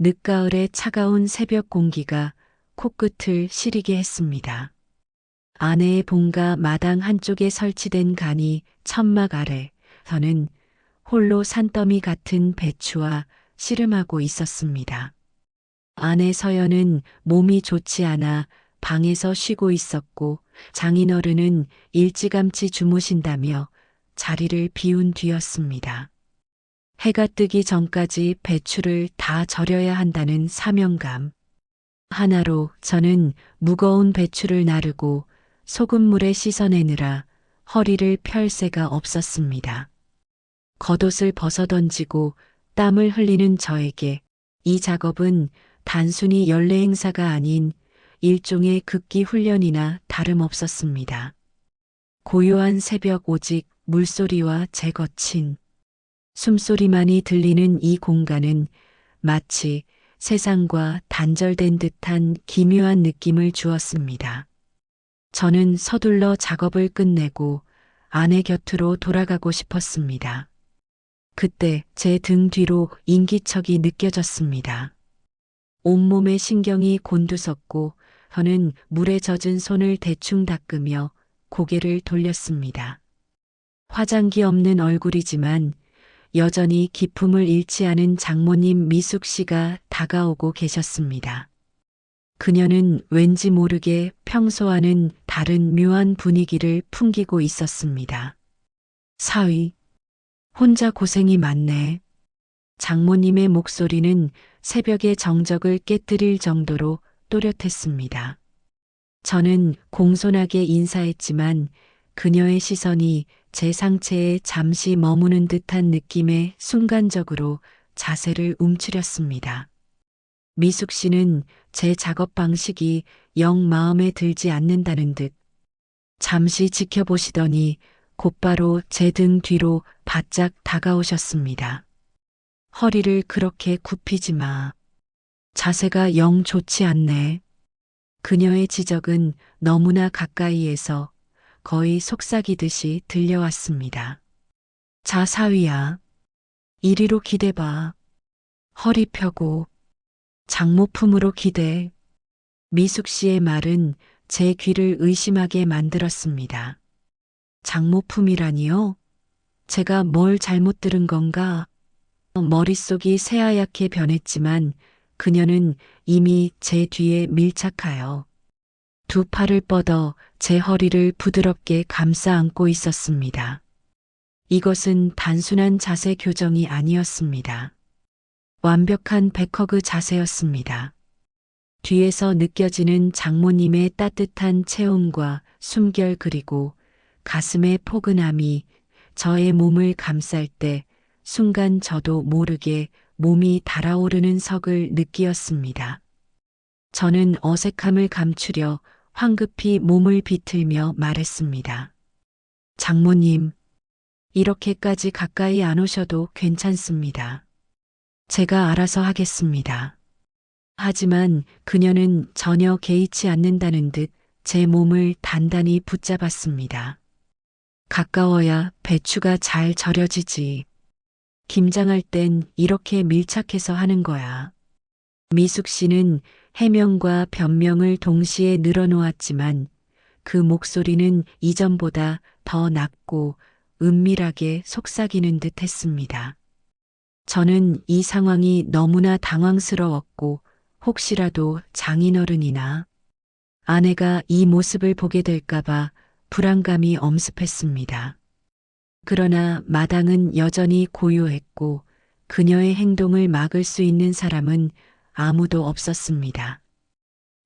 늦가을의 차가운 새벽 공기가 코끝을 시리게 했습니다. 아내의 본가 마당 한쪽에 설치된 간이 천막 아래 저는 홀로 산더미 같은 배추와 씨름하고 있었습니다. 아내 서연은 몸이 좋지 않아 방에서 쉬고 있었고 장인어른은 일찌감치 주무신다며 자리를 비운 뒤였습니다. 해가 뜨기 전까지 배추를 다 절여야 한다는 사명감. 하나로 저는 무거운 배추를 나르고 소금물에 씻어내느라 허리를 펼 새가 없었습니다. 겉옷을 벗어던지고 땀을 흘리는 저에게 이 작업은 단순히 연례 행사가 아닌 일종의 극기 훈련이나 다름없었습니다. 고요한 새벽 오직 물소리와 제 거친 숨소리만이 들리는 이 공간은 마치 세상과 단절된 듯한 기묘한 느낌을 주었습니다. 저는 서둘러 작업을 끝내고 아내 곁으로 돌아가고 싶었습니다. 그때 제 등 뒤로 인기척이 느껴졌습니다. 온몸의 신경이 곤두섰고 저는 물에 젖은 손을 대충 닦으며 고개를 돌렸습니다. 화장기 없는 얼굴이지만 여전히 기품을 잃지 않은 장모님 미숙 씨가 다가오고 계셨습니다. 그녀는 왠지 모르게 평소와는 다른 묘한 분위기를 풍기고 있었습니다. 사위, 혼자 고생이 많네. 장모님의 목소리는 새벽의 정적을 깨뜨릴 정도로 또렷했습니다. 저는 공손하게 인사했지만 그녀의 시선이 제 상체에 잠시 머무는 듯한 느낌에 순간적으로 자세를 움츠렸습니다. 미숙 씨는 제 작업 방식이 영 마음에 들지 않는다는 듯 잠시 지켜보시더니 곧바로 제 등 뒤로 바짝 다가오셨습니다. 허리를 그렇게 굽히지 마. 자세가 영 좋지 않네. 그녀의 지적은 너무나 가까이에서 거의 속삭이듯이 들려왔습니다. 자, 사위야. 이리로 기대봐. 허리 펴고 장모 품으로 기대. 미숙 씨의 말은 제 귀를 의심하게 만들었습니다. 장모 품이라니요? 제가 뭘 잘못 들은 건가? 머릿속이 새하얗게 변했지만 그녀는 이미 제 뒤에 밀착하여 두 팔을 뻗어 제 허리를 부드럽게 감싸 안고 있었습니다. 이것은 단순한 자세 교정이 아니었습니다. 완벽한 백허그 자세였습니다. 뒤에서 느껴지는 장모님의 따뜻한 체온과 숨결 그리고 가슴의 포근함이 저의 몸을 감쌀 때 순간 저도 모르게 몸이 달아오르는 석을 느끼었습니다. 저는 어색함을 감추려 황급히 몸을 비틀며 말했습니다. 장모님, 이렇게까지 가까이 안 오셔도 괜찮습니다. 제가 알아서 하겠습니다. 하지만 그녀는 전혀 개의치 않는다는 듯 제 몸을 단단히 붙잡았습니다. 가까워야 배추가 잘 절여지지. 김장할 땐 이렇게 밀착해서 하는 거야. 미숙 씨는 해명과 변명을 동시에 늘어놓았지만 그 목소리는 이전보다 더 낮고 은밀하게 속삭이는 듯 했습니다. 저는 이 상황이 너무나 당황스러웠고 혹시라도 장인어른이나 아내가 이 모습을 보게 될까봐 불안감이 엄습했습니다. 그러나 마당은 여전히 고요했고 그녀의 행동을 막을 수 있는 사람은 아무도 없었습니다.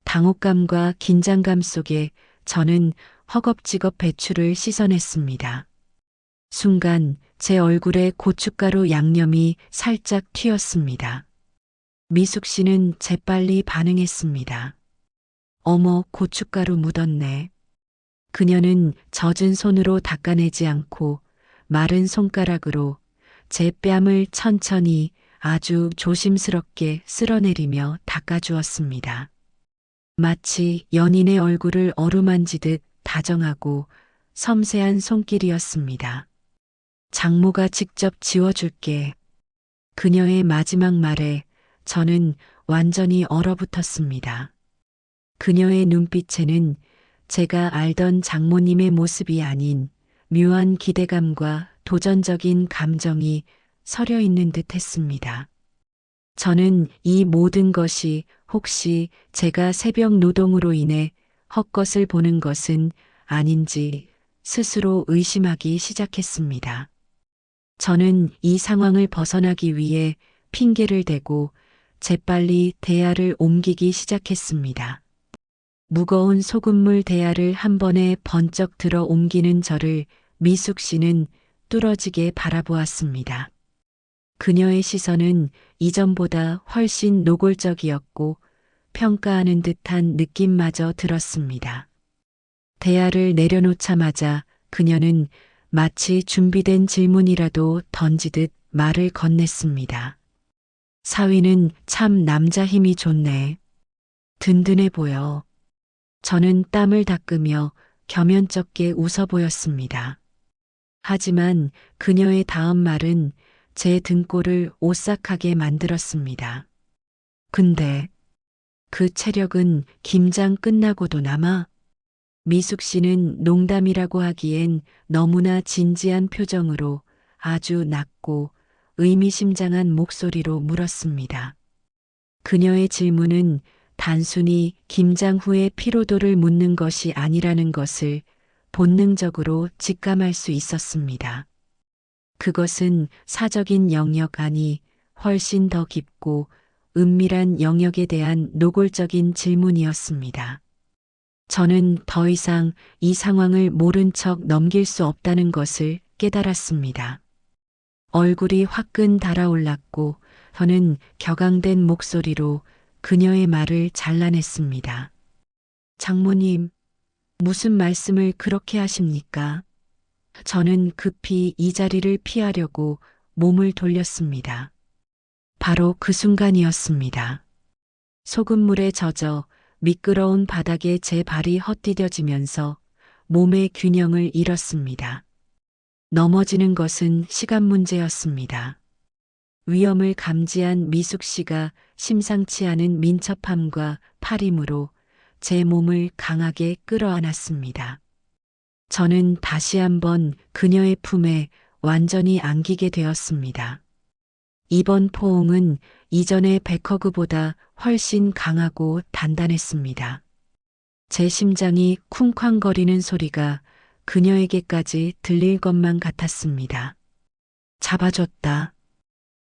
당혹감과 긴장감 속에 저는 허겁지겁 배추를 씻어냈습니다. 순간 제 얼굴에 고춧가루 양념이 살짝 튀었습니다. 미숙 씨는 재빨리 반응했습니다. 어머, 고춧가루 묻었네. 그녀는 젖은 손으로 닦아내지 않고 마른 손가락으로 제 뺨을 천천히 아주 조심스럽게 쓸어내리며 닦아주었습니다. 마치 연인의 얼굴을 어루만지듯 다정하고 섬세한 손길이었습니다. 장모가 직접 지워줄게. 그녀의 마지막 말에 저는 완전히 얼어붙었습니다. 그녀의 눈빛에는 제가 알던 장모님의 모습이 아닌 묘한 기대감과 도전적인 감정이 서려 있는 듯 했습니다. 저는 이 모든 것이 혹시 제가 새벽 노동으로 인해 헛것을 보는 것은 아닌지 스스로 의심하기 시작했습니다. 저는 이 상황을 벗어나기 위해 핑계를 대고 재빨리 대야를 옮기기 시작했습니다. 무거운 소금물 대야를 한 번에 번쩍 들어 옮기는 저를 미숙 씨는 뚫어지게 바라보았습니다. 그녀의 시선은 이전보다 훨씬 노골적이었고 평가하는 듯한 느낌마저 들었습니다. 대야를 내려놓자마자 그녀는 마치 준비된 질문이라도 던지듯 말을 건넸습니다. 사위는 참 남자 힘이 좋네. 든든해 보여. 저는 땀을 닦으며 겸연쩍게 웃어 보였습니다. 하지만 그녀의 다음 말은 제 등골을 오싹하게 만들었습니다. 근데 그 체력은 김장 끝나고도 남아? 미숙 씨는 농담이라고 하기엔 너무나 진지한 표정으로 아주 낮고 의미심장한 목소리로 물었습니다. 그녀의 질문은 단순히 김장 후의 피로도를 묻는 것이 아니라는 것을 본능적으로 직감할 수 있었습니다. 그것은 사적인 영역 아니 훨씬 더 깊고 은밀한 영역에 대한 노골적인 질문이었습니다. 저는 더 이상 이 상황을 모른 척 넘길 수 없다는 것을 깨달았습니다. 얼굴이 화끈 달아올랐고 저는 격앙된 목소리로 그녀의 말을 잘라냈습니다. 장모님, 무슨 말씀을 그렇게 하십니까? 저는 급히 이 자리를 피하려고 몸을 돌렸습니다. 바로 그 순간이었습니다. 소금물에 젖어 미끄러운 바닥에 제 발이 헛디뎌지면서 몸의 균형을 잃었습니다. 넘어지는 것은 시간 문제였습니다. 위험을 감지한 미숙 씨가 심상치 않은 민첩함과 팔힘으로 제 몸을 강하게 끌어안았습니다. 저는 다시 한번 그녀의 품에 완전히 안기게 되었습니다. 이번 포옹은 이전의 백허그보다 훨씬 강하고 단단했습니다. 제 심장이 쿵쾅거리는 소리가 그녀에게까지 들릴 것만 같았습니다. 잡아줬다.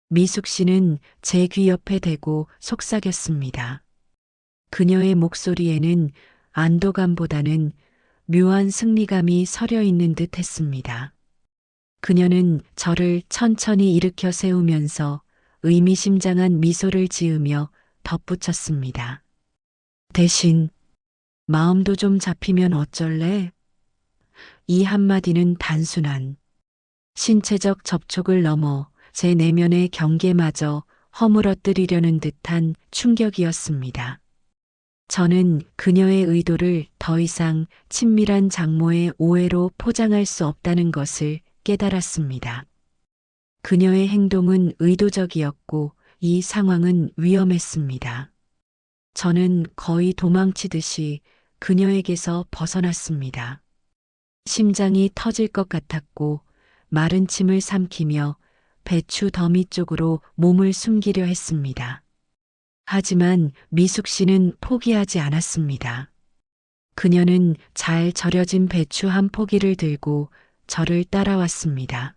미숙 씨는 제 귀 옆에 대고 속삭였습니다. 그녀의 목소리에는 안도감보다는 묘한 승리감이 서려 있는 듯 했습니다. 그녀는 저를 천천히 일으켜 세우면서 의미심장한 미소를 지으며 덧붙였습니다. 대신 마음도 좀 잡히면 어쩔래? 이 한마디는 단순한 신체적 접촉을 넘어 제 내면의 경계마저 허물어뜨리려는 듯한 충격이었습니다. 저는 그녀의 의도를 더 이상 친밀한 장모의 오해로 포장할 수 없다는 것을 깨달았습니다. 그녀의 행동은 의도적이었고 이 상황은 위험했습니다. 저는 거의 도망치듯이 그녀에게서 벗어났습니다. 심장이 터질 것 같았고 마른 침을 삼키며 배추 더미 쪽으로 몸을 숨기려 했습니다. 하지만 미숙 씨는 포기하지 않았습니다. 그녀는 잘 절여진 배추 한 포기를 들고 저를 따라왔습니다.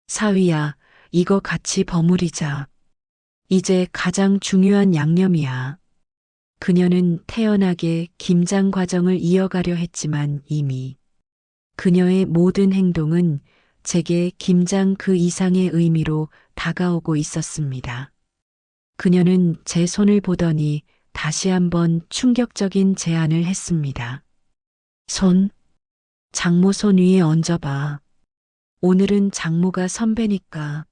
사위야, 이거 같이 버무리자. 이제 가장 중요한 양념이야. 그녀는 태연하게 김장 과정을 이어가려 했지만 이미 그녀의 모든 행동은 제게 김장 그 이상의 의미로 다가오고 있었습니다. 그녀는 제 손을 보더니 다시 한번 충격적인 제안을 했습니다. 손, 장모 손 위에 얹어봐. 오늘은 장모가 선배니까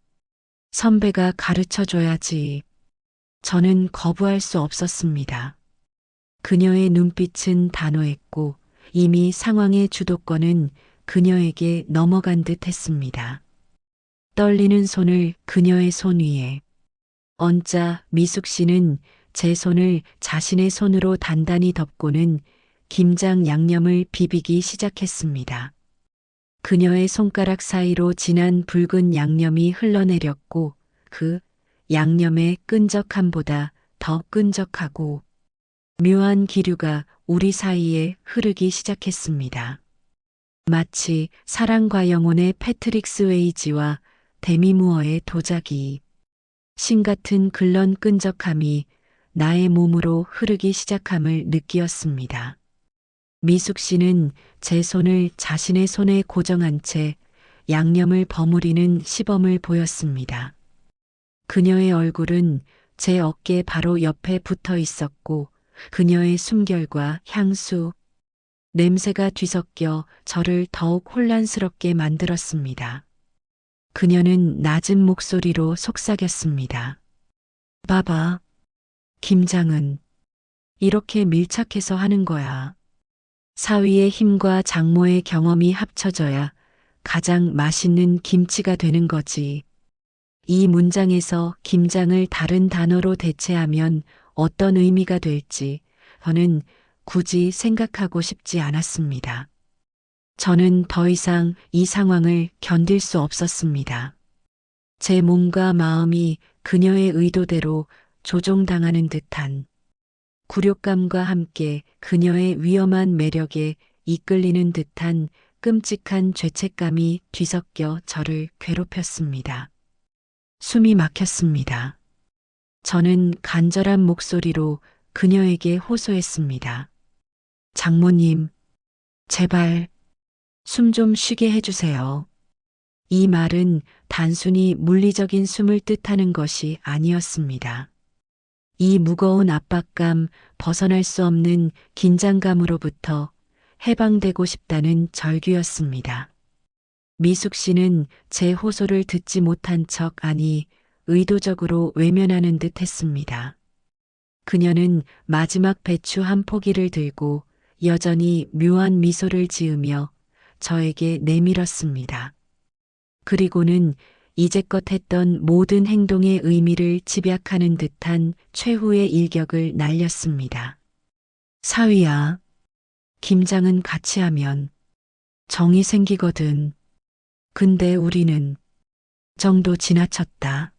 선배가 가르쳐줘야지. 저는 거부할 수 없었습니다. 그녀의 눈빛은 단호했고 이미 상황의 주도권은 그녀에게 넘어간 듯 했습니다. 떨리는 손을 그녀의 손 위에, 언짢아 미숙 씨는 제 손을 자신의 손으로 단단히 덮고는 김장 양념을 비비기 시작했습니다. 그녀의 손가락 사이로 진한 붉은 양념이 흘러내렸고 그 양념의 끈적함보다 더 끈적하고 묘한 기류가 우리 사이에 흐르기 시작했습니다. 마치 사랑과 영혼의 패트릭 스웨이지와 데미 무어의 도자기, 신 같은 글런 끈적함이 나의 몸으로 흐르기 시작함을 느끼었습니다. 미숙 씨는 제 손을 자신의 손에 고정한 채 양념을 버무리는 시범을 보였습니다. 그녀의 얼굴은 제 어깨 바로 옆에 붙어 있었고 그녀의 숨결과 향수, 냄새가 뒤섞여 저를 더욱 혼란스럽게 만들었습니다. 그녀는 낮은 목소리로 속삭였습니다. 봐봐, 김장은 이렇게 밀착해서 하는 거야. 사위의 힘과 장모의 경험이 합쳐져야 가장 맛있는 김치가 되는 거지. 이 문장에서 김장을 다른 단어로 대체하면 어떤 의미가 될지 저는 굳이 생각하고 싶지 않았습니다. 저는 더 이상 이 상황을 견딜 수 없었습니다. 제 몸과 마음이 그녀의 의도대로 조종당하는 듯한 굴욕감과 함께 그녀의 위험한 매력에 이끌리는 듯한 끔찍한 죄책감이 뒤섞여 저를 괴롭혔습니다. 숨이 막혔습니다. 저는 간절한 목소리로 그녀에게 호소했습니다. 장모님, 제발 숨 좀 쉬게 해주세요. 이 말은 단순히 물리적인 숨을 뜻하는 것이 아니었습니다. 이 무거운 압박감, 벗어날 수 없는 긴장감으로부터 해방되고 싶다는 절규였습니다. 미숙 씨는 제 호소를 듣지 못한 척 아니 의도적으로 외면하는 듯 했습니다. 그녀는 마지막 배추 한 포기를 들고 여전히 묘한 미소를 지으며 저에게 내밀었습니다. 그리고는 이제껏 했던 모든 행동의 의미를 집약하는 듯한 최후의 일격을 날렸습니다. 사위야, 김장은 같이 하면 정이 생기거든. 근데 우리는 정도 지나쳤다.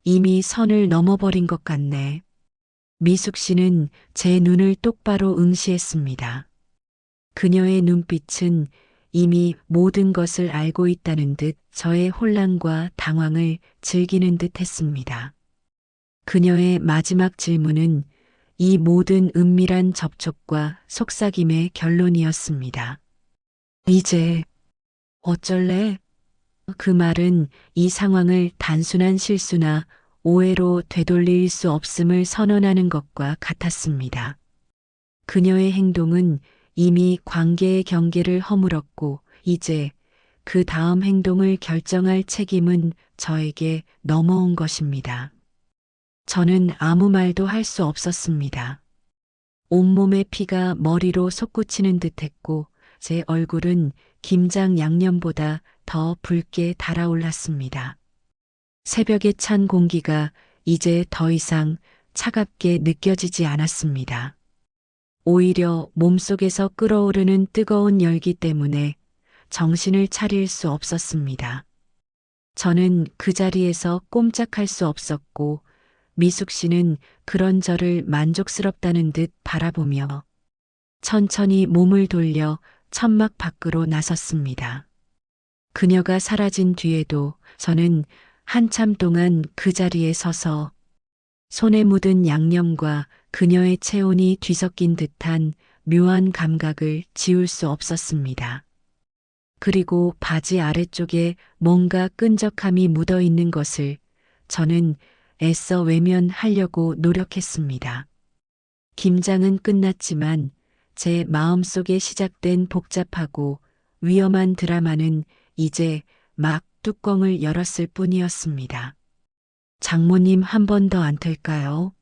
이미 선을 넘어버린 것 같네. 미숙 씨는 제 눈을 똑바로 응시했습니다. 그녀의 눈빛은 이미 모든 것을 알고 있다는 듯 저의 혼란과 당황을 즐기는 듯 했습니다. 그녀의 마지막 질문은 이 모든 은밀한 접촉과 속삭임의 결론이었습니다. 이제 어쩔래? 그 말은 이 상황을 단순한 실수나 오해로 되돌릴 수 없음을 선언하는 것과 같았습니다. 그녀의 행동은 이미 관계의 경계를 허물었고 이제 그 다음 행동을 결정할 책임은 저에게 넘어온 것입니다. 저는 아무 말도 할 수 없었습니다. 온몸의 피가 머리로 솟구치는 듯했고 제 얼굴은 김장 양념보다 더 붉게 달아올랐습니다. 새벽에 찬 공기가 이제 더 이상 차갑게 느껴지지 않았습니다. 오히려 몸속에서 끓어오르는 뜨거운 열기 때문에 정신을 차릴 수 없었습니다. 저는 그 자리에서 꼼짝할 수 없었고 미숙 씨는 그런 저를 만족스럽다는 듯 바라보며 천천히 몸을 돌려 천막 밖으로 나섰습니다. 그녀가 사라진 뒤에도 저는 한참 동안 그 자리에 서서 손에 묻은 양념과 그녀의 체온이 뒤섞인 듯한 묘한 감각을 지울 수 없었습니다. 그리고 바지 아래쪽에 뭔가 끈적함이 묻어 있는 것을 저는 애써 외면하려고 노력했습니다. 김장은 끝났지만 제 마음속에 시작된 복잡하고 위험한 드라마는 이제 막 뚜껑을 열었을 뿐이었습니다. 장모님 한 번 더 안 될까요?